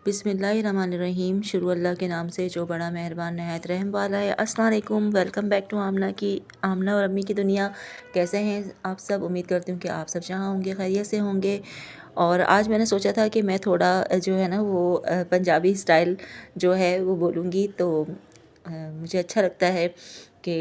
बिस्मिल्लाहिर्रहमानिर्रहीम। शुरू अल्लाह के नाम से जो बड़ा मेहरबान नहायत रहम वाला है। अस्सलाम वालेकुम, वेलकम बैक टू आमना और अम्मी की दुनिया। कैसे हैं आप सब? उम्मीद करती हूँ कि आप सब जहाँ होंगे खैरियत से होंगे। और आज मैंने सोचा था कि मैं थोड़ा जो है ना वो पंजाबी स्टाइल जो है वो बोलूँगी। तो मुझे अच्छा लगता है कि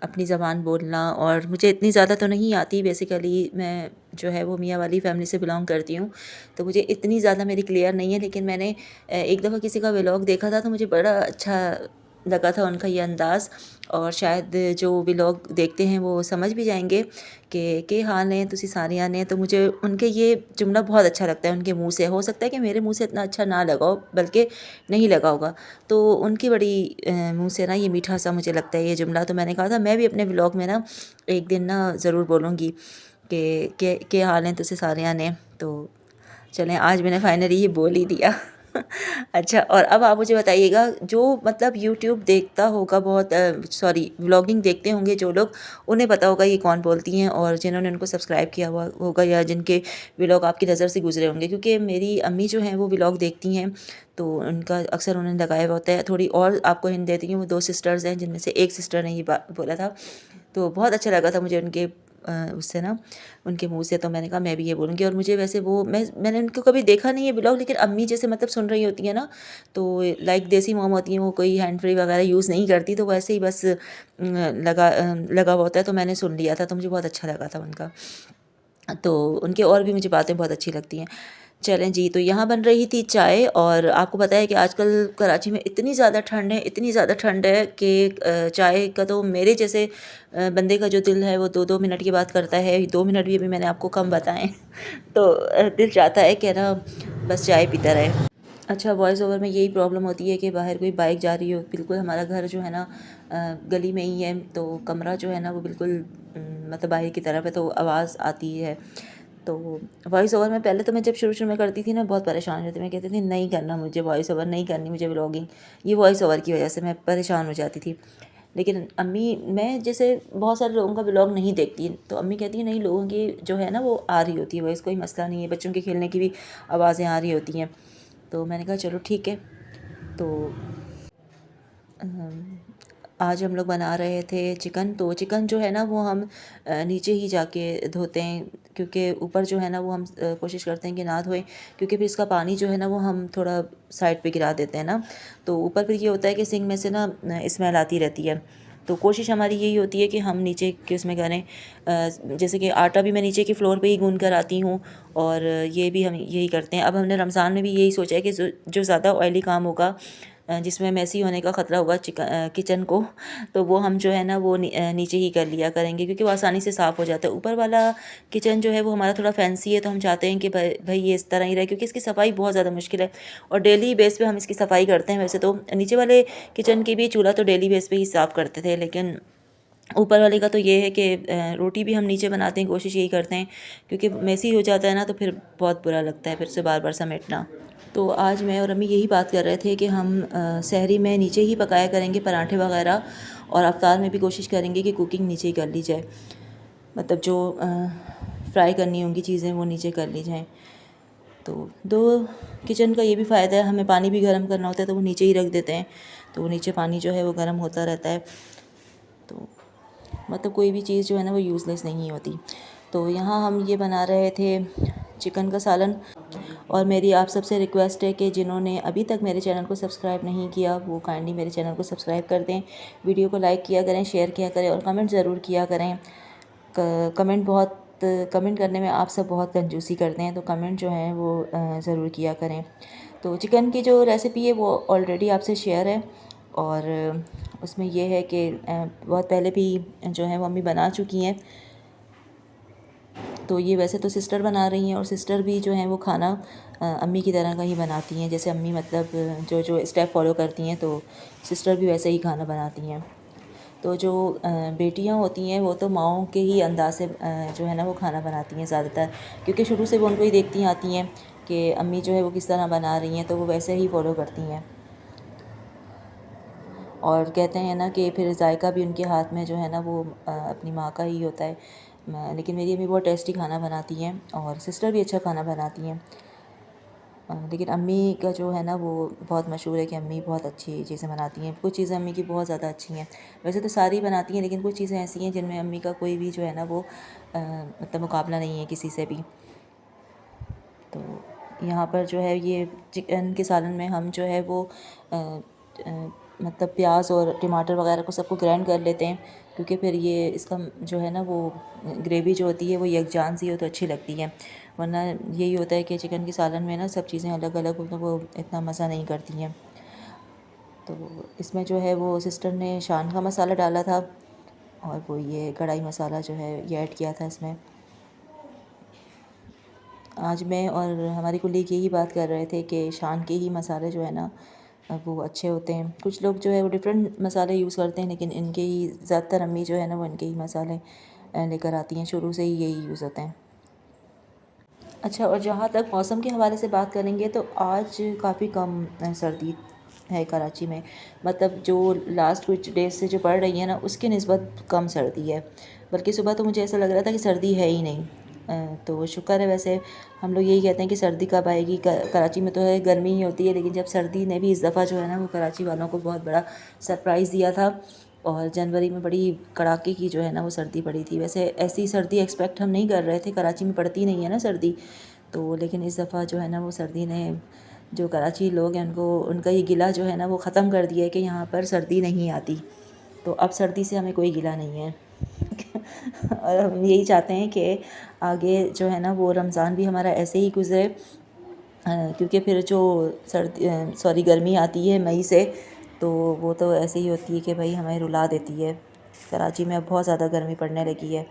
अपनी ज़बान बोलना, और मुझे इतनी ज़्यादा तो नहीं आती। बेसिकली मैं जो है वो मियाँ वाली फैमिली से बिलोंग करती हूँ, तो मुझे इतनी ज़्यादा मेरी क्लियर नहीं है। लेकिन मैंने एक दफ़ा किसी का व्लॉग देखा था तो मुझे बड़ा अच्छा लगा था उनका ये अंदाज़। और शायद जो व्लॉग देखते हैं वो समझ भी जाएंगे कि हाँ ने तुसी सारियाँ ने। तो मुझे उनके ये जुमला बहुत अच्छा लगता है उनके मुंह से। हो सकता है कि मेरे मुंह से इतना अच्छा ना लगा हो, बल्कि नहीं लगा होगा। तो उनकी बड़ी मुंह से ना ये मीठा सा मुझे लगता है ये जुमला। तो मैंने कहा था मैं भी अपने व्लॉग में ना एक दिन ना ज़रूर बोलूँगी कि हाल हैं तुझसे सारियाँ ने। तो चलें, आज मैंने फाइनली ये बोल ही दिया। अच्छा, और अब आप मुझे बताइएगा, जो मतलब यूट्यूब देखता होगा बहुत, सॉरी व्लॉगिंग देखते होंगे जो लोग, उन्हें पता होगा ये कौन बोलती हैं। और जिन्होंने उनको सब्सक्राइब किया हुआ होगा या जिनके व्लॉग आपकी नज़र से गुजरे होंगे, क्योंकि मेरी अम्मी जो हैं वो व्लॉग देखती हैं तो उनका अक्सर उन्होंने लगाया हुआ होता है। थोड़ी और आपको हिंट देती हूँ, वो 2 सिस्टर्स हैं जिनमें से एक सिस्टर ने ये बात बोला था। तो बहुत अच्छा लगा था मुझे उनके उससे ना, उनके मुँह से। तो मैंने कहा मैं भी ये बोलूँगी। और मुझे वैसे वो मैंने उनको कभी देखा नहीं है व्लॉग, लेकिन अम्मी जैसे मतलब सुन रही होती हैं ना, तो लाइक देसी मॉम होती हैं, वो कोई हैंड फ्री वगैरह यूज़ नहीं करती, तो वैसे ही बस लगा हुआ होता है। तो मैंने सुन लिया था, तो मुझे बहुत अच्छा लगा था उनका। तो उनकी और भी मुझे बातें बहुत अच्छी लगती हैं। चलें जी, तो यहाँ बन रही थी चाय। और आपको पता है कि आजकल कराची में इतनी ज़्यादा ठंड है, इतनी ज़्यादा ठंड है कि चाय का तो मेरे जैसे बंदे का जो दिल है वो 2-2 मिनट की बात करता है। 2 मिनट भी अभी मैंने आपको कम बताएं। तो दिल चाहता है कि ना बस चाय पीता रहे। अच्छा, वॉइस ओवर में यही प्रॉब्लम होती है कि बाहर कोई बाइक जा रही हो। बिल्कुल हमारा घर जो है ना गली में ही है, तो कमरा जो है ना वो बिल्कुल मतलब बाहर की तरफ है, तो आवाज़ आती है। तो वॉइस ओवर में पहले तो मैं जब शुरू में करती थी ना बहुत परेशान होती थी। मैं कहती थी नहीं करना मुझे वॉइस ओवर, नहीं करनी मुझे व्लॉगिंग। ये वॉइस ओवर की वजह से मैं परेशान हो जाती थी। लेकिन अम्मी, मैं जैसे बहुत सारे लोगों का व्लॉग नहीं देखती, तो अम्मी कहती है नहीं, लोगों की जो है ना वो आ रही होती है वॉइस, कोई मसला नहीं है। बच्चों के खेलने की भी आवाज़ें आ रही होती हैं। तो मैंने कहा चलो ठीक है। तो आज हम लोग बना रहे थे चिकन। तो चिकन जो है ना वो हम नीचे ही जाके धोते हैं, क्योंकि ऊपर जो है ना वो हम कोशिश करते हैं कि ना धोएं, क्योंकि फिर इसका पानी जो है ना वो हम थोड़ा साइड पे गिरा देते हैं ना। तो ऊपर फिर ये होता है कि सिंक में से ना स्मेल आती रहती है। तो कोशिश हमारी यही होती है कि हम नीचे के उसमें करें। जैसे कि आटा भी मैं नीचे के फ्लोर पे ही गूंद कर आती हूँ, और ये भी हम यही करते हैं। अब हमने रमज़ान में भी यही सोचा है कि जो ज़्यादा ऑयली काम होगा, जिसमें मैसी होने का ख़तरा होगा किचन को, तो वो हम जो है ना वो नीचे ही कर लिया करेंगे, क्योंकि वो आसानी से साफ़ हो जाता है। ऊपर वाला किचन जो है वो हमारा थोड़ा फैंसी है, तो हम चाहते हैं कि भाई ये इस तरह ही रहे, क्योंकि इसकी सफाई बहुत ज़्यादा मुश्किल है। और डेली बेस पे हम इसकी सफाई करते हैं। वैसे तो नीचे वाले किचन की भी चूल्हा तो डेली बेस पे ही साफ़ करते थे, लेकिन ऊपर वाले का तो ये है कि रोटी भी हम नीचे बनाते हैं, कोशिश यही करते हैं, क्योंकि मैसी हो जाता है ना तो फिर बहुत बुरा लगता है फिर से बार बार समेटना। तो आज मैं और अम्मी यही बात कर रहे थे कि हम सहरी में नीचे ही पकाया करेंगे पराठे वगैरह, और अफ्तार में भी कोशिश करेंगे कि कुकिंग नीचे ही कर ली जाए। मतलब जो फ्राई करनी होंगी चीज़ें वो नीचे कर ली जाएँ। तो दो किचन का ये भी फ़ायदा है, हमें पानी भी गर्म करना होता है तो वो नीचे ही रख देते हैं, तो वो नीचे पानी जो है वो गर्म होता रहता है। तो मतलब कोई भी चीज़ जो है ना वो यूज़लेस नहीं होती। तो यहाँ हम ये बना रहे थे चिकन का सालन। और मेरी आप सबसे रिक्वेस्ट है कि जिन्होंने अभी तक मेरे चैनल को सब्सक्राइब नहीं किया वो काइंडली मेरे चैनल को सब्सक्राइब कर दें, वीडियो को लाइक किया करें, शेयर किया करें, और कमेंट ज़रूर किया करें। कमेंट करने में आप सब बहुत कंजूसी करते हैं, तो कमेंट जो है वो ज़रूर किया करें। तो चिकन की जो रेसिपी है वो ऑलरेडी आपसे शेयर है, और उसमें ये है कि बहुत पहले भी जो है वो मम्मी बना चुकी हैं। तो ये वैसे तो सिस्टर बना रही हैं, और सिस्टर भी जो हैं वो खाना अम्मी की तरह का ही बनाती हैं। जैसे अम्मी मतलब जो जो स्टेप फॉलो करती हैं, तो सिस्टर भी वैसे ही खाना बनाती हैं। तो जो बेटियां होती हैं वो तो माओं के ही अंदाज से जो है ना वो खाना बनाती हैं ज़्यादातर, क्योंकि शुरू से वो उनको ही देखती आती हैं कि अम्मी जो है वो किस तरह बना रही हैं, तो वो वैसे ही फॉलो करती हैं। और कहते हैं ना कि फिर जायका भी उनके हाथ में जो है ना वो अपनी माँ का ही होता है। लेकिन मेरी अम्मी बहुत टेस्टी खाना बनाती हैं, और सिस्टर भी अच्छा खाना बनाती हैं। लेकिन अम्मी का जो है ना वो बहुत मशहूर है कि अम्मी बहुत अच्छी चीज़ें बनाती हैं। कुछ चीज़ें अम्मी की बहुत ज़्यादा अच्छी हैं, वैसे तो सारी बनाती हैं, लेकिन कुछ चीज़ें ऐसी हैं जिनमें अम्मी का कोई भी जो है ना वो मतलब मुकाबला नहीं है किसी से भी। तो यहाँ पर जो है ये चिकन के सालन में हम जो है वो मतलब प्याज और टमाटर वगैरह को सबको ग्राइंड कर लेते हैं, क्योंकि फिर ये इसका जो है ना वो ग्रेवी जो होती है वो यकजान सी हो तो अच्छी लगती है। वरना यही होता है कि चिकन के सालन में ना सब चीज़ें अलग अलग हो तो वो इतना मज़ा नहीं करती हैं। तो इसमें जो है वो सिस्टर ने शान का मसाला डाला था, और वो ये कढ़ाई मसाला जो है ये ऐड किया था इसमें। आज मैं और हमारी कुलीग यही बात कर रहे थे कि शान के ही मसाले जो है ना वो अच्छे होते हैं। कुछ लोग जो है वो डिफरेंट मसाले यूज़ करते हैं, लेकिन इनके ही ज़्यादातर अम्मी जो है ना वो इनके ही मसाले लेकर आती हैं, शुरू से ही यही यूज़ होते हैं। अच्छा, और जहाँ तक मौसम के हवाले से बात करेंगे तो आज काफ़ी कम सर्दी है कराची में। मतलब जो लास्ट कुछ डेज से जो पड़ रही है ना उसकी निस्बत कम सर्दी है, बल्कि सुबह तो मुझे ऐसा लग रहा था कि सर्दी है ही नहीं। तो शुक्र है। वैसे हम लोग यही कहते हैं कि सर्दी कब आएगी, कराची में तो है गर्मी ही होती है, लेकिन जब सर्दी ने भी इस दफ़ा जो है ना वो कराची वालों को बहुत बड़ा सरप्राइज़ दिया था, और जनवरी में बड़ी कड़ाके की जो है ना वो सर्दी पड़ी थी। वैसे ऐसी सर्दी एक्सपेक्ट हम नहीं कर रहे थे, कराची में पड़ती नहीं है ना सर्दी, तो लेकिन इस दफ़ा जो है ना वो सर्दी ने, जो कराची लोग हैं उनको, उनका ये गिला जो है ना वो ख़त्म कर दिया है कि यहाँ पर सर्दी नहीं आती। तो अब सर्दी से हमें कोई गिला नहीं है। और हम यही चाहते हैं कि आगे जो है ना वो रमज़ान भी हमारा ऐसे ही गुज़रे, क्योंकि फिर जो सर्दी गर्मी आती है मई से, तो वो तो ऐसे ही होती है कि भाई हमें रुला देती है। कराची में अब बहुत ज़्यादा गर्मी पड़ने लगी है,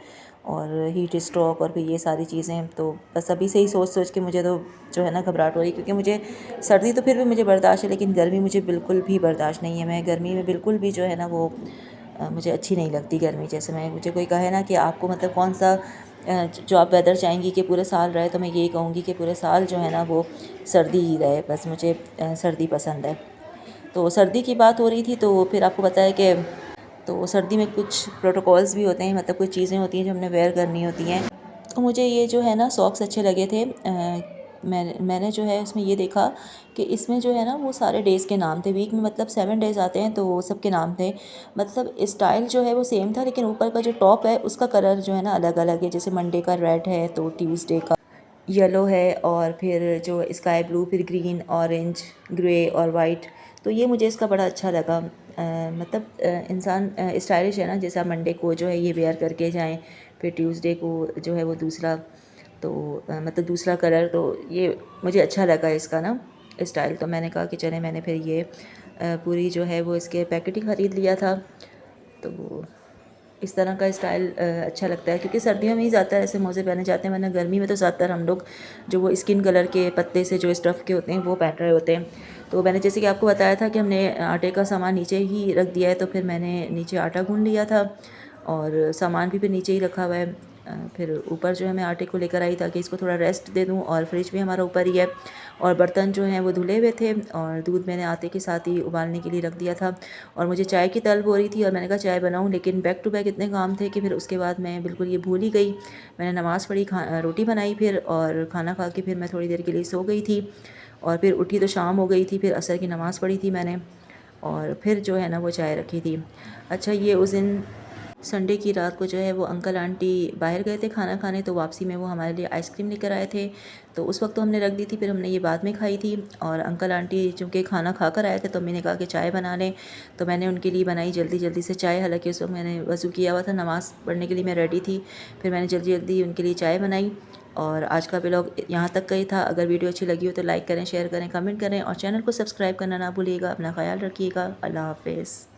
और हीट स्ट्रोक और फिर ये सारी चीज़ें, तो बस अभी से ही सोच सोच के मुझे तो जो है ना घबराहट हो रही है, क्योंकि मुझे सर्दी तो फिर भी मुझे बर्दाश्त है, लेकिन गर्मी मुझे बिल्कुल भी बर्दाश्त नहीं है। मैं गर्मी में बिल्कुल भी जो है ना वो मुझे अच्छी नहीं लगती गर्मी। जैसे मैं, मुझे कोई कहे ना कि आपको मतलब कौन सा जो आप वेदर चाहेंगी कि पूरे साल रहे, तो मैं यही कहूँगी कि पूरे साल जो है ना वो सर्दी ही रहे, बस मुझे सर्दी पसंद है। तो सर्दी की बात हो रही थी, तो फिर आपको पता है कि तो सर्दी में कुछ प्रोटोकॉल्स भी होते हैं, मतलब कुछ चीज़ें होती हैं जो हमने वेयर करनी होती हैं। तो मुझे ये जो है ना सॉक्स अच्छे लगे थे। मैंने जो है उसमें ये देखा कि इसमें जो है ना वो सारे डेज़ के नाम थे। वीक में मतलब 7 डेज़ आते हैं, तो वो सब के नाम थे। मतलब स्टाइल जो है वो सेम था, लेकिन ऊपर का जो टॉप है उसका कलर जो है ना अलग अलग है। जैसे मंडे का रेड है, तो ट्यूसडे का येलो है, और फिर जो स्काई ब्लू, फिर ग्रीन, ऑरेंज, ग्रे और वाइट। तो ये मुझे इसका बड़ा अच्छा लगा। मतलब इंसान स्टाइलिश है ना, जैसे आप मंडे को जो है ये वेयर करके जाएं, फिर ट्यूसडे को जो है वो दूसरा, तो मतलब दूसरा कलर, तो ये मुझे अच्छा लगा इसका ना स्टाइल। तो मैंने कहा कि चले, मैंने फिर ये पूरी जो है वो इसके पैकेट ही ख़रीद लिया था। तो इस तरह का स्टाइल अच्छा लगता है, क्योंकि सर्दियों में ही ज़्यादातर ऐसे मोज़े पहने जाते हैं, वरना गर्मी में तो ज़्यादातर हम लोग जो वो स्किन कलर के पत्ते से जो स्टफ़ के होते हैं वो पहन रहे होते हैं। तो मैंने जैसे कि आपको बताया था कि हमने आटे का सामान नीचे ही रख दिया है, तो फिर मैंने नीचे आटा गूँध लिया था, और सामान भी फिर नीचे ही रखा हुआ है। फिर ऊपर जो है मैं आटे को लेकर आई ताकि इसको थोड़ा रेस्ट दे दूँ, और फ्रिज भी हमारा ऊपर ही है, और बर्तन जो हैं वो धुले हुए थे, और दूध मैंने आटे के साथ ही उबालने के लिए रख दिया था। और मुझे चाय की तलब हो रही थी, और मैंने कहा चाय बनाऊं, लेकिन बैक टू बैक इतने काम थे कि फिर उसके बाद मैं बिल्कुल ये भूल ही गई। मैंने नमाज़ पढ़ी, रोटी बनाई फिर, और खाना खा के फिर मैं थोड़ी देर के लिए सो गई थी, और फिर उठी तो शाम हो गई थी। फिर असर की नमाज़ पढ़ी थी मैंने, और फिर जो है ना वो चाय रखी थी। अच्छा, ये उस दिन संडे की रात को जो है वो अंकल आंटी बाहर गए थे खाना खाने, तो वापसी में वो हमारे लिए आइसक्रीम लेकर आए थे। तो उस वक्त तो हमने रख दी थी, फिर हमने ये बाद में खाई थी। और अंकल आंटी चूँकि खाना खा कर आए थे, तो मैंने कहा कि चाय बना लें, तो मैंने उनके लिए बनाई जल्दी जल्दी से चाय। हालांकि उस वक्त मैंने वज़ू किया हुआ था, नमाज़ पढ़ने के लिए मैं रेडी थी। फिर मैंने जल्दी जल्दी उनके लिए चाय बनाई। और आज का व्लॉग यहाँ तक का ही था। अगर वीडियो अच्छी लगी हो तो लाइक करें, शेयर करें, कमेंट करें, और चैनल को सब्सक्राइब करना ना भूलिएगा। अपना ख्याल रखिएगा। अल्लाह हाफ़िज़।